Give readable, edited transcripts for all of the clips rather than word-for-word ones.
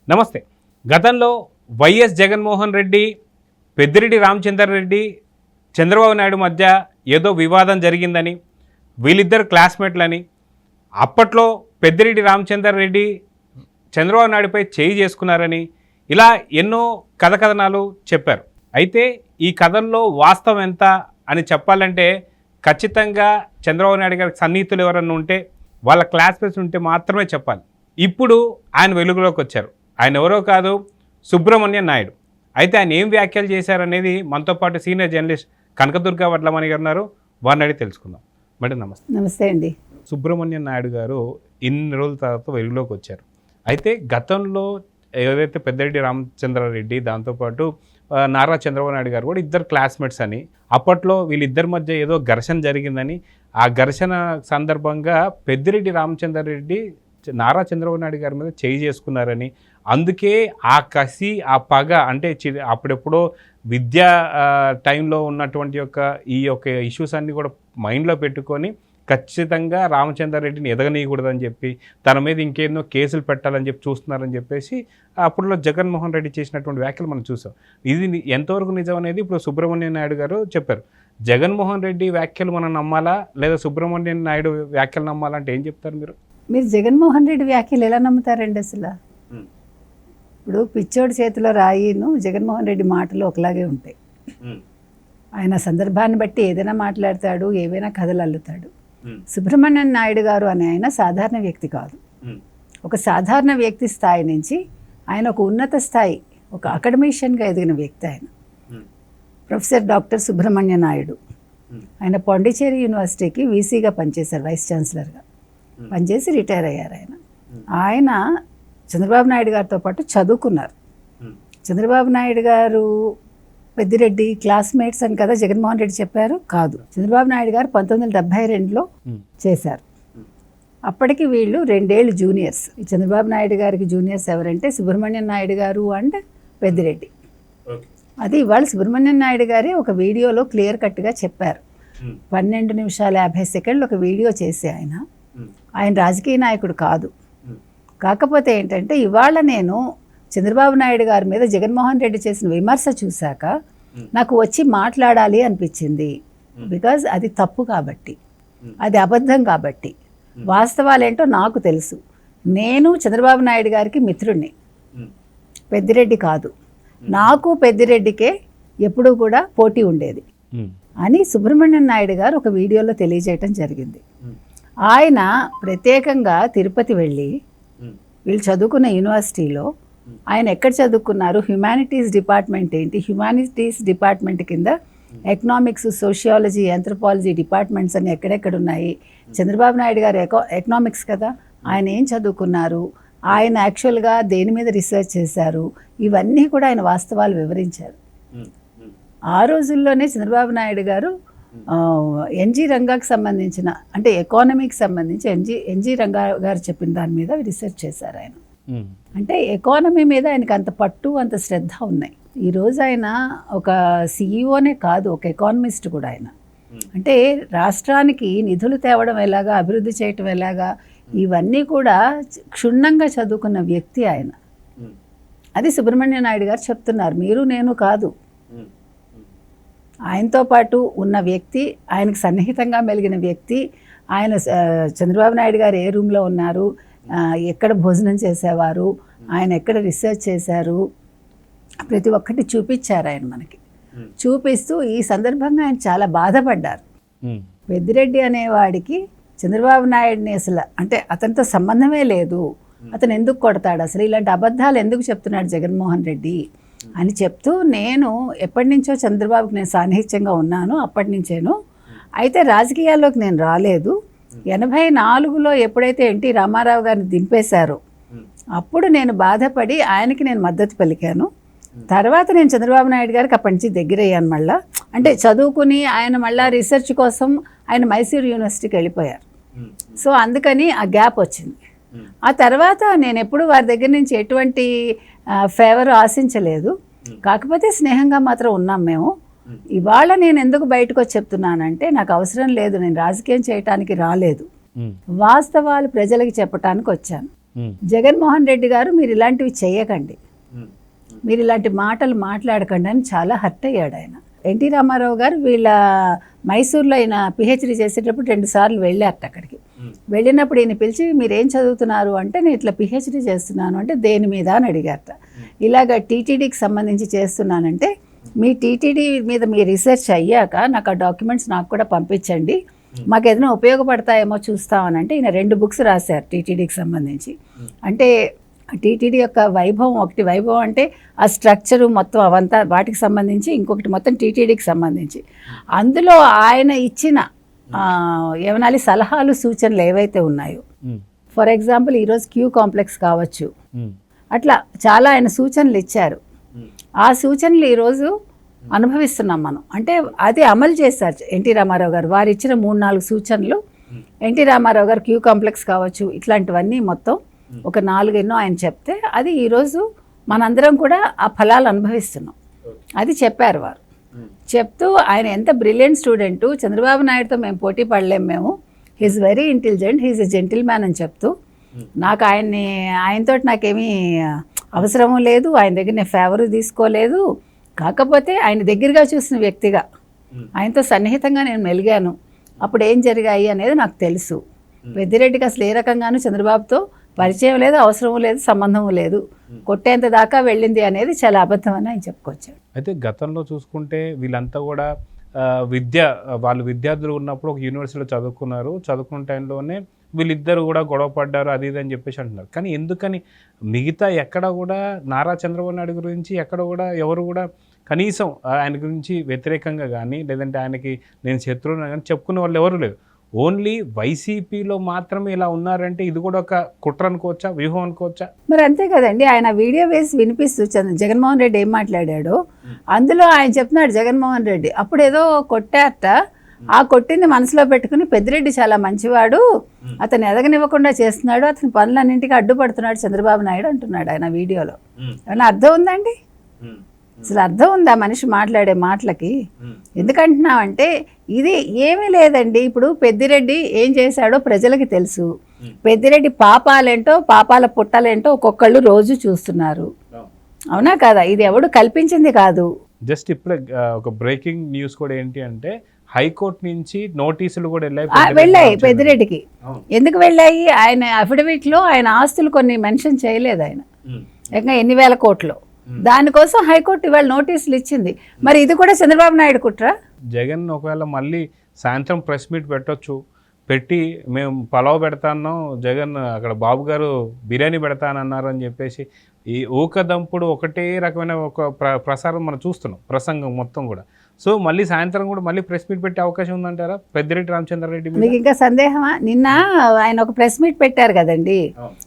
నమస్తే. గతంలో వైఎస్ జగన్మోహన్ రెడ్డి, పెద్దిరెడ్డి రామచందర్ రెడ్డి, చంద్రబాబు నాయుడు మధ్య ఏదో వివాదం జరిగిందని, వీళ్ళిద్దరు క్లాస్మేట్లని, అప్పట్లో పెద్దిరెడ్డి రామచందర్ రెడ్డి చంద్రబాబు నాయుడుపై చేయి చేసుకున్నారని, ఇలా ఎన్నో కథనాలు చెప్పారు. అయితే ఈ కథల్లో వాస్తవం ఎంత అని చెప్పాలంటే ఖచ్చితంగా చంద్రబాబు నాయుడు గారికి సన్నిహితులు ఎవరన్నా ఉంటే, వాళ్ళ క్లాస్మేట్స్ ఉంటే మాత్రమే చెప్పాలి. ఇప్పుడు ఆయన వెలుగులోకి వచ్చారు. ఆయన ఎవరో కాదు, సుబ్రహ్మణ్యం నాయుడు. అయితే ఆయన ఏం వ్యాఖ్యలు చేశారనేది మనతో పాటు సీనియర్ జర్నలిస్ట్ కనకదుర్గ వడ్లమణి గారు ఉన్నారు. వారిని అడిగి తెలుసుకుందాం. మేడం నమస్తే. నమస్తే అండి. సుబ్రహ్మణ్యం నాయుడు గారు ఇన్ని రోజుల తర్వాత వెలుగులోకి వచ్చారు. అయితే గతంలో ఏదైతే పెద్దిరెడ్డి రామచంద్రారెడ్డి, దాంతోపాటు నారా చంద్రబాబు నాయుడు గారు కూడా ఇద్దరు క్లాస్మేట్స్ అని, అప్పట్లో వీళ్ళిద్దరి మధ్య ఏదో ఘర్షణ జరిగిందని, ఆ ఘర్షణ సందర్భంగా పెద్దిరెడ్డి రామచంద్రారెడ్డి నారా చంద్రబాబు నాయుడు గారి మీద చేయి చేసుకున్నారని, అందుకే ఆ కసి, ఆ పగ, అంటే అప్పుడెప్పుడో విద్యా టైంలో ఉన్నటువంటి ఈ యొక్క ఇష్యూస్ అన్నీ కూడా మైండ్లో పెట్టుకొని ఖచ్చితంగా రామచంద్రారెడ్డిని ఎదగనీయకూడదని చెప్పి, తన మీద ఇంకేందో కేసులు పెట్టాలని చెప్పి చూస్తున్నారని చెప్పేసి అప్పుడులో జగన్మోహన్ రెడ్డి చేసినటువంటి వ్యాఖ్యలు మనం చూసాం. ఇది ఎంతవరకు నిజం అనేది ఇప్పుడు సుబ్రహ్మణ్యం నాయుడు గారు చెప్పారు. జగన్మోహన్ రెడ్డి వ్యాఖ్యలు మనం నమ్మాలా, లేదా సుబ్రహ్మణ్యం నాయుడు వ్యాఖ్యలు నమ్మాలా అంటే ఏం చెప్తారు మీరు? మీరు జగన్మోహన్ రెడ్డి వ్యాఖ్యలు ఎలా నమ్ముతారండి అసలు? ఇప్పుడు పిచ్చోడి చేతిలో రాయిను జగన్మోహన్ రెడ్డి మాటలు ఒకలాగే ఉంటాయి. ఆయన సందర్భాన్ని బట్టి ఏదైనా మాట్లాడతాడు, ఏవైనా కథలు అల్లుతాడు. సుబ్రహ్మణ్యం నాయుడు గారు అనే ఆయన సాధారణ వ్యక్తి కాదు. ఒక సాధారణ వ్యక్తి స్థాయి నుంచి ఆయన ఒక ఉన్నత స్థాయి, ఒక అకాడమిషియన్గా ఎదిగిన వ్యక్తి ఆయన. Professor doctor Subrahmanya Naidu. ఆయన పాండిచేరి యూనివర్సిటీకి వీసీగా పనిచేశారు, వైస్ ఛాన్సలర్గా పనిచేసి రిటైర్ అయ్యారు. ఆయన చంద్రబాబు నాయుడు గారితో పాటు చదువుకున్నారు. చంద్రబాబు నాయుడు గారు పెద్దిరెడ్డి క్లాస్మేట్స్ అని కదా జగన్మోహన్ రెడ్డి చెప్పారు. కాదు, చంద్రబాబు నాయుడు గారు 1972లో చేశారు. అప్పటికి వీళ్ళు 2 ఏళ్ళు జూనియర్స్. చంద్రబాబు నాయుడు గారికి జూనియర్స్ ఎవరంటే సుబ్రహ్మణ్యం నాయుడు గారు అండ్ పెద్దిరెడ్డి. అది ఇవాళ సుబ్రహ్మణ్యం నాయుడు గారే ఒక వీడియోలో క్లియర్ కట్గా చెప్పారు. 12 నిమిషాల 50 సెకండ్లు ఒక వీడియో చేసి ఆయన రాజకీయ నాయకుడు కాదు. కాకపోతే ఏంటంటే ఇవాళ నేను చంద్రబాబు నాయుడు గారి మీద జగన్మోహన్ రెడ్డి చేసిన విమర్శ చూశాక నాకు వచ్చి మాట్లాడాలి అనిపించింది. బికాజ్ అది తప్పు కాబట్టి, అది అబద్ధం కాబట్టి. వాస్తవాలేంటో నాకు తెలుసు. నేను చంద్రబాబు నాయుడు గారికి మిత్రుడిని, పెద్దిరెడ్డి కాదు. నాకు పెద్దిరెడ్డికే ఎప్పుడూ కూడా పోటీ ఉండేది అని సుబ్రహ్మణ్యం నాయుడు గారు ఒక వీడియోలో తెలియజేయటం జరిగింది. ఆయన ప్రత్యేకంగా తిరుపతి వెళ్ళి, వీళ్ళు చదువుకున్న యూనివర్సిటీలో ఆయన ఎక్కడ చదువుకున్నారు, హ్యుమానిటీస్ డిపార్ట్మెంట్ ఏంటి, హ్యుమానిటీస్ డిపార్ట్మెంట్ కింద ఎకనామిక్స్, సోషియాలజీ, ఆంథ్రోపాలజీ డిపార్ట్మెంట్స్ అన్ని ఎక్కడెక్కడ ఉన్నాయి. చంద్రబాబు నాయుడు గారు ఎకనామిక్స్ కదా, ఆయన ఏం చదువుకున్నారు, ఆయన యాక్చువల్గా దేని మీద రీసెర్చ్ చేశారు, ఇవన్నీ కూడా ఆయన వాస్తవాలు వివరించారు. ఆ రోజుల్లోనే చంద్రబాబు నాయుడు గారు ఎన్జీ రంగాకి సంబంధించిన, అంటే ఎకానమీకి సంబంధించి ఎన్జీ రంగా గారు చెప్పిన దాని మీద రీసెర్చ్ చేశారు ఆయన. అంటే ఎకానమీ మీద ఆయనకు అంత పట్టు, అంత శ్రద్ధ ఉన్నాయి. ఈరోజు ఆయన ఒక సీఈఓనే కాదు, ఒక ఎకానమిస్ట్ కూడా ఆయన. అంటే రాష్ట్రానికి నిధులు తేవడం ఎలాగా, అభివృద్ధి చేయటం ఎలాగా, ఇవన్నీ కూడా క్షుణ్ణంగా చదువుకున్న వ్యక్తి ఆయన. అది సుబ్రహ్మణ్య నాయుడు గారు చెప్తున్నారు, మీరు నేను కాదు. ఆయనతో పాటు ఉన్న వ్యక్తి, ఆయనకు సన్నిహితంగా మెలిగిన వ్యక్తి. ఆయన చంద్రబాబు నాయుడు గారు ఏ రూమ్లో ఉన్నారు, ఎక్కడ భోజనం చేసేవారు, ఆయన ఎక్కడ రీసెర్చ్ చేశారు, ప్రతి ఒక్కటి చూపించారు ఆయన మనకి. చూపిస్తూ ఈ సందర్భంగా ఆయన చాలా బాధపడ్డారు. పెద్దిరెడ్డి అనేవాడికి చంద్రబాబు నాయుడిని అసలు, అంటే అతనితో సంబంధమే లేదు, అతను ఎందుకు కొడతాడు, అసలు ఇలాంటి అబద్ధాలు ఎందుకు చెప్తున్నాడు జగన్మోహన్ రెడ్డి అని చెప్తూ, నేను ఎప్పటి నుంచో చంద్రబాబుకి నేను సాన్నిహిత్యంగా ఉన్నాను, అప్పటి నుంచేను. అయితే రాజకీయాల్లోకి నేను రాలేదు. 84లో ఎప్పుడైతే ఎన్టీ రామారావు గారిని దింపేశారో అప్పుడు నేను బాధపడి ఆయనకి నేను మద్దతు పలికాను. తర్వాత నేను చంద్రబాబు నాయుడు గారికి అప్పటి నుంచి దగ్గరయ్యాను. మళ్ళీ అంటే చదువుకుని ఆయన మళ్ళీ రీసెర్చ్ కోసం ఆయన మైసూర్ యూనివర్సిటీకి వెళ్ళిపోయారు. సో అందుకని ఆ గ్యాప్ వచ్చింది. ఆ తర్వాత నేను ఎప్పుడు వారి దగ్గర నుంచి ఎటువంటి ఫేవర్ ఆశించలేదు. కాకపోతే స్నేహంగా మాత్రం ఉన్నాం మేము. ఇవాళ నేను ఎందుకు బయటకు వచ్చి చెప్తున్నానంటే, నాకు అవసరం లేదు, నేను రాజకీయం చేయటానికి రాలేదు, వాస్తవాలు ప్రజలకి చెప్పటానికి వచ్చాను. జగన్మోహన్ రెడ్డి గారు మీరు ఇలాంటివి చేయకండి, మీరు ఇలాంటి మాటలు మాట్లాడకండి అని చాలా హర్ట్ అయ్యాడు ఆయన. ఎన్టీ రామారావు గారు వీళ్ళ మైసూర్లో ఆయన పిహెచ్డి చేసేటప్పుడు 2 సార్లు వెళ్ళారట అక్కడికి. వెళ్ళినప్పుడు ఈయన పిలిచి మీరు ఏం చదువుతున్నారు అంటే నేను ఇట్లా పిహెచ్డి చేస్తున్నాను అంటే దేని మీద అని అడిగారట. ఇలాగ టీటీడీకి సంబంధించి చేస్తున్నానంటే మీ టీటీడీ మీద మీ రీసెర్చ్ అయ్యాక నాకు ఆ డాక్యుమెంట్స్ నాకు కూడా పంపించండి, మాకు ఏదైనా ఉపయోగపడతాయేమో చూస్తామనంటే ఈయన 2 బుక్స్ రాశారు టీటీడీకి సంబంధించి. అంటే టీటీడీ యొక్క వైభవం, ఒకటి వైభవం అంటే ఆ స్ట్రక్చరు మొత్తం అవంతా వాటికి సంబంధించి, ఇంకొకటి మొత్తం టీటీడీకి సంబంధించి. అందులో ఆయన ఇచ్చిన ఏమనాలి సలహాలు సూచనలు ఏవైతే ఉన్నాయో, ఫర్ ఎగ్జాంపుల్ ఈరోజు క్యూ కాంప్లెక్స్ కావచ్చు, అట్లా చాలా ఆయన సూచనలు ఇచ్చారు. ఆ సూచనలు ఈరోజు అనుభవిస్తున్నాం మనం. అంటే అది అమలు చేశారు ఎన్టీ రామారావు గారు. వారు ఇచ్చిన 3-4 సూచనలు ఎన్టీ రామారావు గారు క్యూ కాంప్లెక్స్ కావచ్చు, ఇట్లాంటివన్నీ మొత్తం ఒక 4 ఎన్నో ఆయన చెప్తే అది ఈరోజు మనందరం కూడా ఆ ఫలాలు అనుభవిస్తున్నాం. అది చెప్పారు వారు. చెప్తూ ఆయన ఎంత బ్రిలియంట్ స్టూడెంటు, చంద్రబాబు నాయుడుతో మేము పోటీ పడలేము, మేము హీఈస్ వెరీ ఇంటెలిజెంట్, హీఈస్ ఎ జెంటిల్ మ్యాన్ అని చెప్తూ నాకు ఆయనతో నాకేమీ అవసరము లేదు, ఆయన దగ్గర నేను ఫేవరు తీసుకోలేదు, కాకపోతే ఆయన దగ్గరగా చూసిన వ్యక్తిగా ఆయనతో సన్నిహితంగా నేను మెలిగాను, అప్పుడు ఏం జరిగాయి అనేది నాకు తెలుసు. పెద్దిరెడ్డికి అసలు ఏ రకంగానూ చంద్రబాబుతో పరిచయం లేదు, అవసరం లేదు, సంబంధం లేదు, కొట్టేంత దాకా వెళ్ళింది అనేది చాలా అబద్ధం అని ఆయన చెప్పుకొచ్చాడు. అయితే గతంలో చూసుకుంటే వీళ్ళంతా కూడా వాళ్ళు విద్యార్థులు ఉన్నప్పుడు ఒక యూనివర్సిటీలో చదువుకున్న టైంలోనే వీళ్ళిద్దరు కూడా గొడవ పడ్డారు అది ఇది అని చెప్పేసి అంటున్నారు. కానీ ఎందుకని మిగతా ఎక్కడ కూడా నారా చంద్రబాబు నాయుడు గురించి ఎక్కడ కూడా ఎవరు కూడా కనీసం ఆయన గురించి వ్యతిరేకంగా కానీ లేదంటే ఆయనకి నేను శత్రువుని కానీ చెప్పుకునే వాళ్ళు ఎవరు లేరు. ఓన్లీ వైసీపీలో మాత్రమే ఇలా ఉన్నారంటే ఇది కూడా ఒక కుట్ర అనుకోవచ్చా, వ్యూహం అనుకోవచ్చా? మరి అంతే కదండి. ఆయన వీడియో వేసి వినిపిస్తూ జగన్మోహన్ రెడ్డి ఏం మాట్లాడాడో అందులో ఆయన చెప్తున్నాడు. జగన్మోహన్ రెడ్డి అప్పుడు ఏదో కొట్టారట, ఆ కొట్టింది మనసులో పెట్టుకుని పెద్దిరెడ్డి చాలా మంచివాడు, అతను ఎదగనివ్వకుండా చేస్తున్నాడు, అతని పనులన్నింటికి అడ్డుపడుతున్నాడు చంద్రబాబు నాయుడు అంటున్నాడు ఆయన వీడియోలో. ఏమన్నా అర్థం ఉందండి? అసలు అర్థం ఉందా మనిషి మాట్లాడే మాటలకి? ఎందుకంటున్నామంటే ఇది ఏమీ లేదండి. ఇప్పుడు పెద్దిరెడ్డి ఏం చేశాడో ప్రజలకి తెలుసు. పెద్దిరెడ్డి పాపాలేంటో పాపాల పుట్టలేంటో ఒక్కొక్కళ్ళు రోజు చూస్తున్నారు. అవునా కదా? ఇది ఎవడు కల్పించింది కాదు. జస్ట్ ఇప్పుడే ఒక బ్రేకింగ్ న్యూస్ కూడా ఏంటి అంటే హైకోర్టు నుంచి నోటీసులు కూడా వెళ్ళాయి పెద్దిరెడ్డికి. ఎందుకు వెళ్ళాయి? ఆయన అఫిడవిట్లో ఆయన ఆస్తులు కొన్ని మెన్షన్ చేయలేదు ఆయన, ఇంకా ఎన్ని వేల కోట్లు. దానికోసం హైకోర్టు ఇవాళ నోటీసులు ఇచ్చింది. మరి ఇది కూడా చంద్రబాబు నాయుడు కుట్రా? జగన్ ఒకవేళ మళ్ళీ సాయంత్రం ప్రెస్ మీట్ పెట్టి మేము పలావ్ పెడతాను, జగన్ అక్కడ బాబు గారు బిర్యానీ పెడతానన్నారు అని చెప్పేసి ఈ ఊకదంపుడు ఒకటే రకమైన ఒక ప్రసారం మనం చూస్తున్నాం, ప్రసంగం మొత్తం కూడా. సో మళ్ళీ సాయంత్రం కూడా మళ్ళీ ప్రెస్ మీట్ పెట్టే అవకాశం ఉందంటారా పెద్దిరెడ్డి రామచంద్రారెడ్డి? మీకు ఇంకా సందేహమా? నిన్న ఆయన ఒక ప్రెస్ మీట్ పెట్టారు కదండి,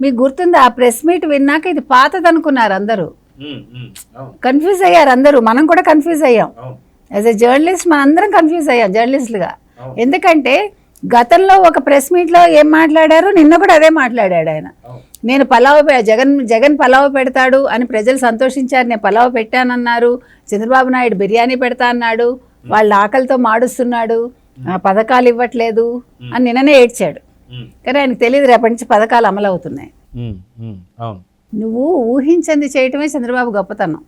మీకు గుర్తుందా? ఆ ప్రెస్ మీట్ విన్నాక ఇది పాతదనుకున్నారు అందరూ, కన్ఫ్యూజ్ అయ్యారు అందరూ. మనం కూడా కన్ఫ్యూజ్ అయ్యాం. యాజ్ ఎ జర్నలిస్ట్ మనందరం కన్ఫ్యూజ్ అయ్యాం జర్నలిస్టులుగా. ఎందుకంటే గతంలో ఒక ప్రెస్ మీట్లో ఏం మాట్లాడారు, నిన్న కూడా అదే మాట్లాడాడు ఆయన. నేను జగన్ పలావ్ పెడతాడు అని ప్రజలు సంతోషించారు, నేను పలావ్ పెట్టానన్నారు. చంద్రబాబు నాయుడు బిర్యానీ పెడతా అన్నాడు, వాళ్ళ ఆకలితో మాడుస్తున్నాడు, పథకాలు ఇవ్వట్లేదు అని నిన్ననే ఏడ్చాడు. కానీ ఆయనకు తెలియదు రేపటి నుంచి పథకాలు అమలు అవుతున్నాయి. నువ్వు ఊహించింది చేయటమే చంద్రబాబు గొప్పతనం.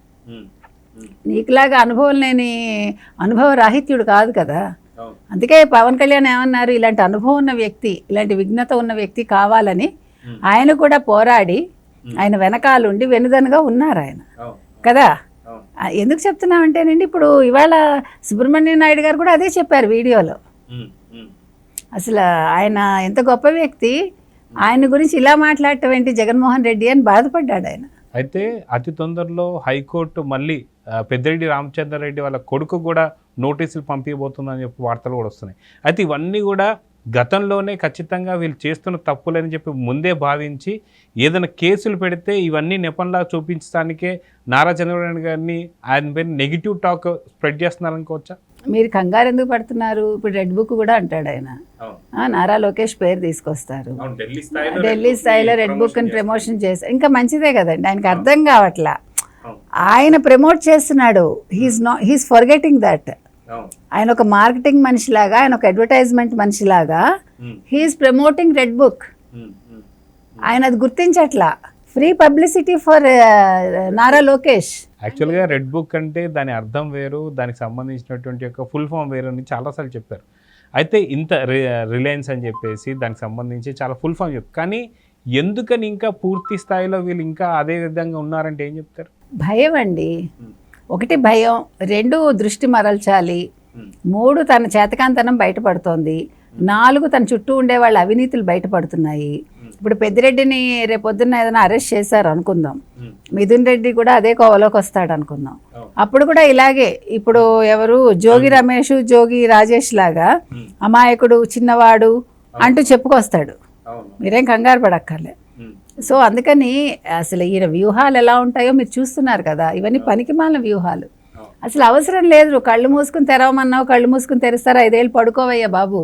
నీకులాగా అనుభవం లేని అనుభవ రాహిత్యుడు కాదు కదా. అందుకే పవన్ కళ్యాణ్ ఏమన్నారు, ఇలాంటి అనుభవం ఉన్న వ్యక్తి, ఇలాంటి విఘ్నత ఉన్న వ్యక్తి కావాలని ఆయన కూడా పోరాడి ఆయన వెనకాలండి వెనుదనుగా ఉన్నారు ఆయన కదా. ఎందుకు చెప్తున్నామంటేనండి, ఇప్పుడు ఇవాళ సుబ్రహ్మణ్యం నాయుడు గారు కూడా అదే చెప్పారు వీడియోలో. అసలు ఆయన ఎంత గొప్ప వ్యక్తి, ఆయన గురించి ఇలా మాట్లాడటం ఏంటి జగన్మోహన్ రెడ్డి అని బాధపడ్డాడు ఆయన. అయితే అతి తొందరలో హైకోర్టు మళ్ళీ పెద్దిరెడ్డి రామచంద్రారెడ్డి వాళ్ళ కొడుకు కూడా నోటీసులు పంపించబోతుందని చెప్పి వార్తలు కూడా వస్తున్నాయి. అయితే ఇవన్నీ కూడా గతంలోనే ఖచ్చితంగా వీళ్ళు చేస్తున్న తప్పులని చెప్పి ముందే భావించి ఏదైనా కేసులు పెడితే ఇవన్నీ నెపంలా చూపించడానికే నారా చంద్రబాబు నాయుడు గారిని ఆయన పేరు నెగిటివ్ టాక్ స్ప్రెడ్ చేస్తున్నారనుకోవచ్చా? మీరు కంగారు ఎందుకు పడుతున్నారు? ఇప్పుడు రెడ్ బుక్ కూడా అంటాడు ఆయన, నారా లోకేష్ పేరు తీసుకొస్తారు, ఢిల్లీ స్థాయిలో రెడ్ బుక్ అని ప్రమోషన్ చేస్తారు. ఇంకా మంచిదే కదండి, ఆయనకి అర్థం కావట్లా. ఆయన ప్రమోట్ చేస్తున్నాడు, హీస్ ఫర్గెటింగ్ దట్. ఆయన ఒక మార్కెటింగ్ మనిషిలాగా, ఆయన ఒక అడ్వర్టైజ్మెంట్ మనిషిలాగా హీఈస్ ప్రమోటింగ్ రెడ్ బుక్. ఆయన అది గుర్తించట్లా. Free publicity for Nara Lokesh. యాక్చువల్గా రెడ్ బుక్ అంటే దాని అర్థం వేరు, దానికి సంబంధించినటువంటి యొక్క ఫుల్ ఫామ్ వేరు అని చాలాసార్లు చెప్పారు. అయితే ఇంత రిలయన్స్ అని చెప్పేసి దానికి సంబంధించి చాలా ఫుల్ ఫామ్ చెప్పారు. కానీ ఎందుకని ఇంకా పూర్తి స్థాయిలో వీళ్ళు ఇంకా అదే విధంగా ఉన్నారంటే ఏం చెప్తారు? భయం అండి. ఒకటి భయం, 2 దృష్టి మరల్చాలి, 3 తన చేతకాంతనం బయటపడుతోంది, 4 తన చుట్టూ ఉండే వాళ్ళ అవినీతులు బయటపడుతున్నాయి. ఇప్పుడు పెద్దిరెడ్డిని రేపొద్దున్న ఏదైనా అరెస్ట్ చేశారు అనుకుందాం, మిథున్ రెడ్డి కూడా అదే కోవలోకి వస్తాడు అనుకుందాం. అప్పుడు కూడా ఇలాగే, ఇప్పుడు ఎవరు జోగి రమేష్, జోగి రాజేష్ లాగా అమాయకుడు, చిన్నవాడు అంటూ చెప్పుకొస్తాడు. మీరేం కంగారు పడక్కర్లే. సో అందుకని అసలు ఈయన వ్యూహాలు ఎలా ఉంటాయో మీరు చూస్తున్నారు కదా. ఇవన్నీ పనికిమాలిన వ్యూహాలు. అసలు అవసరం లేదు. కళ్ళు మూసుకుని తెరవమన్నావు, కళ్ళు మూసుకుని తెరుస్తారు. 5 ఏళ్ళు పడుకోవయ్యా బాబు.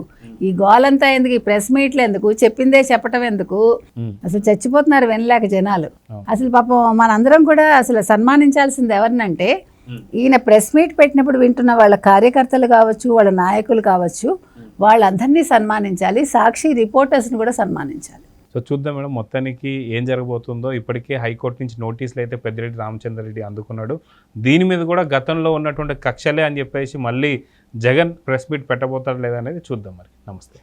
ఈ గోలంతా ఎందుకు, ఈ ప్రెస్ మీట్లు ఎందుకు, చెప్పిందే చెప్పటం ఎందుకు? అసలు చచ్చిపోతున్నారు వినలేక జనాలు. అసలు పాపం మనందరం కూడా అసలు సన్మానించాల్సింది ఎవరినంటే, ఈయన ప్రెస్ మీట్ పెట్టినప్పుడు వింటున్న వాళ్ళ కార్యకర్తలు కావచ్చు, వాళ్ళ నాయకులు కావచ్చు, వాళ్ళందరినీ సన్మానించాలి. సాక్షి రిపోర్టర్స్ని కూడా సన్మానించాలి. సో చూద్దాం మేడం, మొత్తానికి ఏం జరగబోతుందో. ఇప్పటికే హైకోర్టు నుంచి నోటీసులు అయితే పెద్దిరెడ్డి రామచంద్రారెడ్డి అందుకున్నాడు. దీని మీద కూడా గతంలో ఉన్నటువంటి కక్షలే అని చెప్పేసి మళ్ళీ జగన్ ప్రెస్ మీట్ పెట్టబోతాడు లేదనేది చూద్దాం. మరి నమస్తే.